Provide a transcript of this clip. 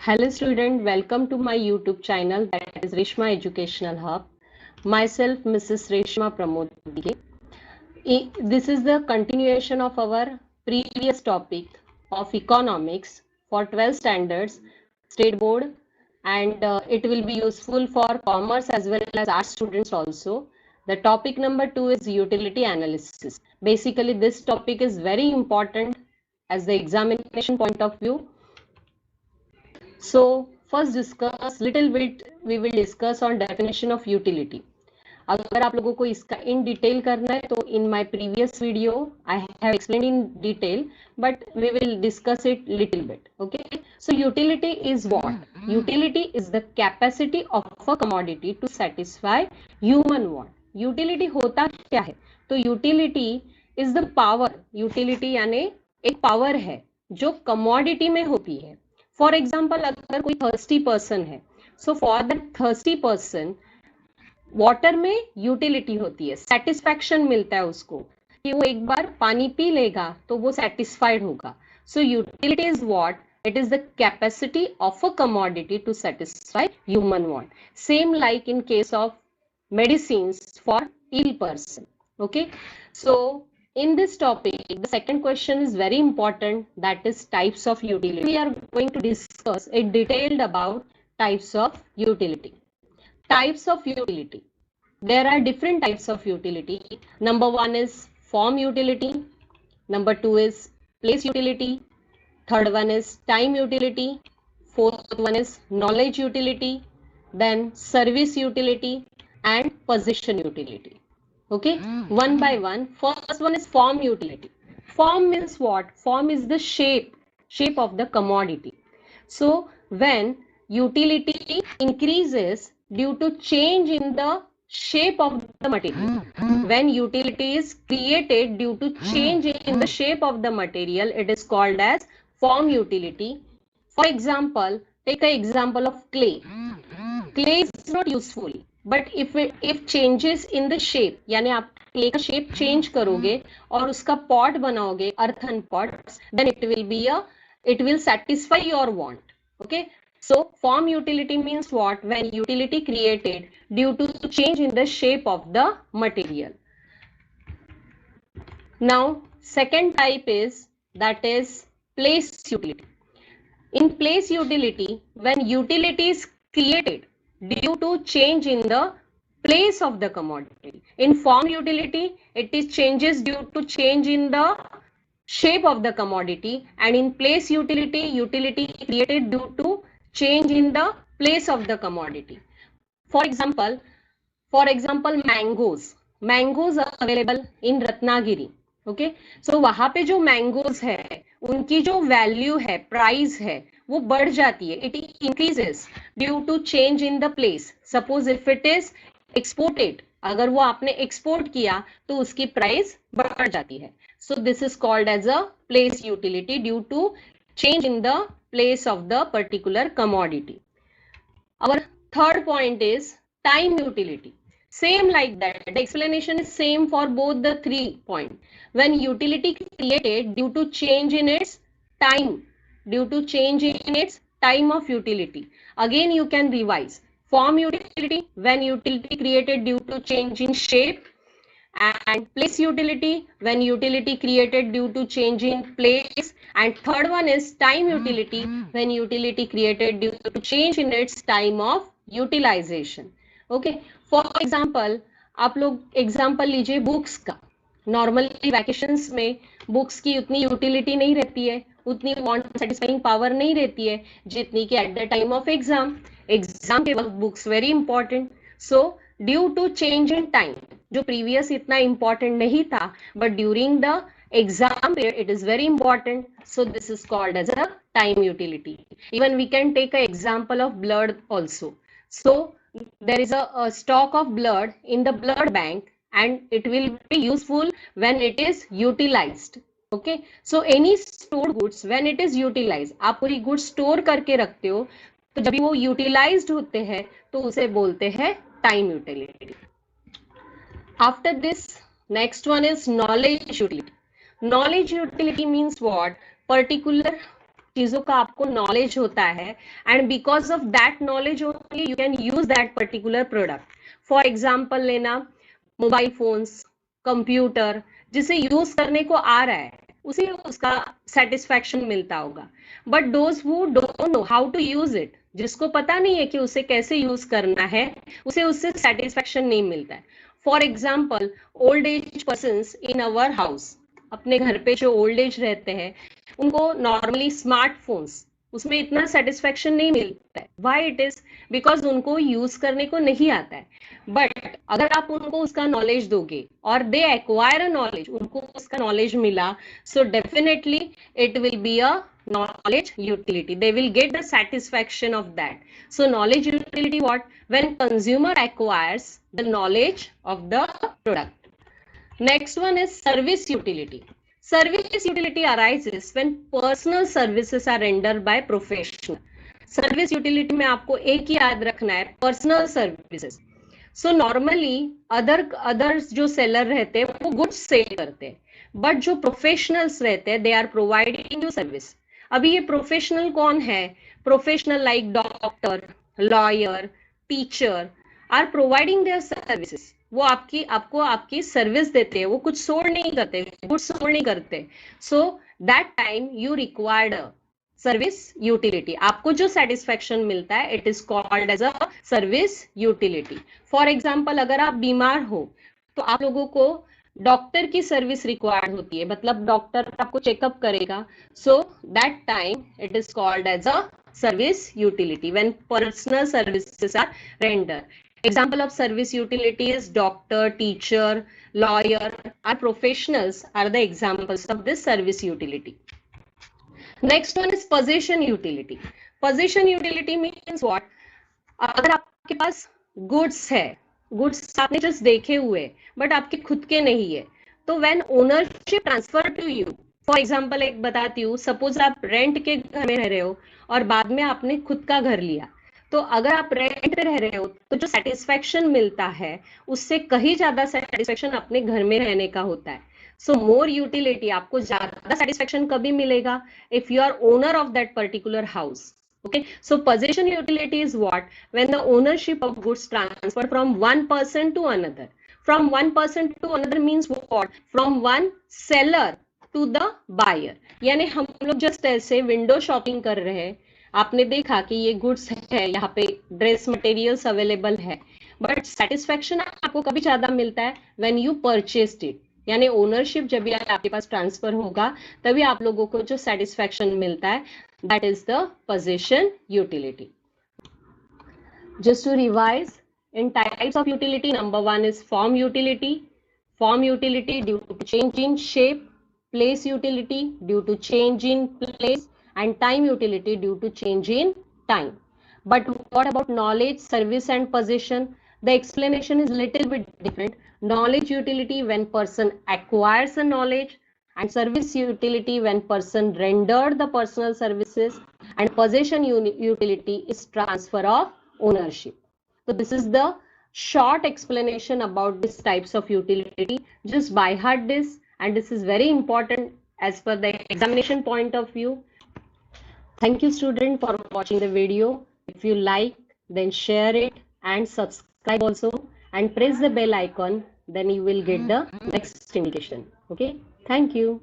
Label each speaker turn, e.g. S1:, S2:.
S1: Hello student, welcome to my YouTube channel that is Reshma Educational Hub. Myself Mrs. Reshma Pramod Dige. This is the continuation of our previous topic of economics for 12 standards state board, and it will be useful for commerce as well as art students also. The topic number 2 is utility analysis. Basically this topic is very important as the examination point of view. So first discuss little bit we will discuss on definition of utility. अगर आप लोगों को इसका in detail करना है तो in my previous video I have explained in detail but we will discuss it little bit. Okay, so utility is what? Utility is the capacity of a commodity to satisfy human want. Utility होता क्या है? तो utility is the power. Utility यानी एक power है जो commodity में होती है. फॉर एग्जाम्पल अगर कोई थर्स्टी पर्सन है, so for that thirsty person water में यूटिलिटी होती है, सेटिस्फैक्शन मिलता है उसको कि वो एक बार पानी पी लेगा तो वो सेटिस्फाइड होगा. So utility is what? It is the capacity of a commodity to satisfy human want. Same like in case of medicines for ill person. Okay, so in this topic the second question is very important, that is types of utility. We are going to discuss it detailed about types of utility. Types of utility, there are different types of utility. Number one is form utility, number two is place utility, third one is time utility, fourth one is knowledge utility, then service utility and position utility. Okay, one by one. First one is form utility. Form means what? Form is the shape of the commodity. So when utility increases due to change in the shape of the material, when utility is created due to change in the shape of the material, it is called as form utility. For example, take an example of clay. Clay is not useful, but if changes in the shape, यानी आप clay का shape change करोगे और उसका pot बनाओगे, earthen pot, then it will satisfy your want. Okay, so form utility means what? When utility created due to change in the shape of the material. Now second type is, that is place utility. In place utility, when utility is created due to change in the place of the commodity. In form utility, it is changes due to change in the shape of the commodity, and in place utility, utility created due to change in the place of the commodity. For example, mangoes are available in Ratnagiri. Okay, so वहां पे जो mangoes है उनकी जो value है, price है, वो बढ़ जाती है. It increases due to change in the place. Suppose if it is exported, अगर वो आपने एक्सपोर्ट किया तो उसकी प्राइस बढ़ जाती है. So this is called as a place utility due to change in the place of the particular commodity. Our third point is time utility. Same like that. The explanation is same for both the 3 points. When utility created due to change in its time, due to change in its time of utility. Again, you can revise. Form utility, when utility created due to change in shape, and place utility, when utility created due to change in place, and third one is time utility, when utility created due to change in its time of utilization. Okay, for example, आप लोग example लीजिए books का. Normally vacations में books की उतनी utility नहीं रहती है, उतनी वांट सेटिस्फाइंग पावर नहीं रहती है जितनी कि at the time of exam. Exam के वक्त books very important. So due to change in time, जो प्रीवियस इतना इंपॉर्टेंट नहीं था but during the exam period it is very important, so this is called as a time utility. Even we can take an example of blood also. So there is a stock of blood in the blood bank and it will be useful when it is utilized. Okay, so any stored goods when it is utilized, आप पूरी goods store करके रखते हो तो जब भी वो utilized होते हैं तो उसे बोलते हैं time utility. After this, next one is knowledge utility. Knowledge utility means what? Particular चीजों का आपको नॉलेज होता है, and because of that knowledge only you can use that particular product. For example लेना मोबाइल फोन्स, कंप्यूटर, जिसे use करने को आ रहा है उसे उसका सेटिस्फैक्शन मिलता होगा. But those who don't know how to use it, जिसको पता नहीं है कि उसे कैसे यूज करना है, उसे उससे सेटिस्फैक्शन नहीं मिलता है. For example old age person in our house, अपने घर पे जो ओल्ड एज रहते हैं उनको नॉर्मली स्मार्टफोन्स, उसमें इतना सेटिस्फेक्शन नहीं मिलता है. Why it is? बिकॉज उनको यूज करने को नहीं आता है. बट अगर आप उनको उसका नॉलेज दोगे और दे एक्वायर अ नॉलेज, उनको उसका नॉलेज मिला, so definitely it will be a knowledge utility. They will get the satisfaction of that. So knowledge utility what? When consumer acquires the knowledge of the product. Next one is service utility. Service utility arises when personal services are rendered by professional. Service utility में आपको एक ही याद रखना है, personal services. So normally others जो seller रहते हैं वो गुड्स सेल करते हैं, बट जो प्रोफेशनल्स रहते हैं they are providing you service. अभी ये प्रोफेशनल कौन है? Professional like doctor, lawyer, teacher are providing their services. वो आपकी सर्विस देते हैं, वो कुछ सोल्ड नहीं करते, गुड्स सोल्ड नहीं करते. So that time you required service utility. आपको जो सेटिस्फेक्शन मिलता है it is called as a service utility. For example अगर आप बीमार हो तो आप लोगों को डॉक्टर की सर्विस रिक्वायर्ड होती है, मतलब डॉक्टर आपको चेकअप करेगा. So that time it is called as a service utility when personal services are rendered. Example of service utility is doctor, teacher, lawyer, our professionals are the examples of this service utility. Next one is possession utility. Possession utility means what? अगर आपके पास goods है, goods आपने just देखे हुए but आपके खुद के नहीं है, तो when ownership transfer to you, for example एक बताती हूँ, सपोज आप रेंट के घर में रह रहे हो और बाद में आपने खुद का घर लिया, तो अगर आप रेंट पे रह रहे हो तो जो सेटिस्फेक्शन मिलता है उससे कहीं ज्यादा सेटिस्फेक्शन अपने घर में रहने का होता है. सो मोर यूटिलिटी, आपको ज्यादा सेटिस्फेक्शन कभी मिलेगा if you are owner of that particular house. Okay, so possession utility is what? When the ownership of goods transferred from one person to another. From one person to another means what? From one seller to the buyer. यानी हम लोग just ऐसे window shopping कर रहे हैं, आपने देखा कि ये गुड्स है, यहाँ पे ड्रेस मटेरियल्स अवेलेबल है, बट सेटिस्फेक्शन आपको कभी ज्यादा मिलता है व्हेन यू परचेस्ड इट. यानी ओनरशिप जब भी आपके पास ट्रांसफर होगा तभी आप लोगों को जो सेटिस्फेक्शन मिलता है, that is the possession utility. Just to revise, in types of utility, number one is form utility. Form utility due to change in shape, place utility due to change in place, and time utility due to change in time. But what about knowledge, service, and possession? The explanation is little bit different. Knowledge utility when person acquires a knowledge, and service utility when person rendered the personal services, and possession utility is transfer of ownership. So this is the short explanation about these types of utility. Just by heart this, and this is very important as per the examination point of view. Thank you student for watching the video. If you like, then share it and subscribe also, and press the bell icon, then you will get the next indication. Okay, thank you.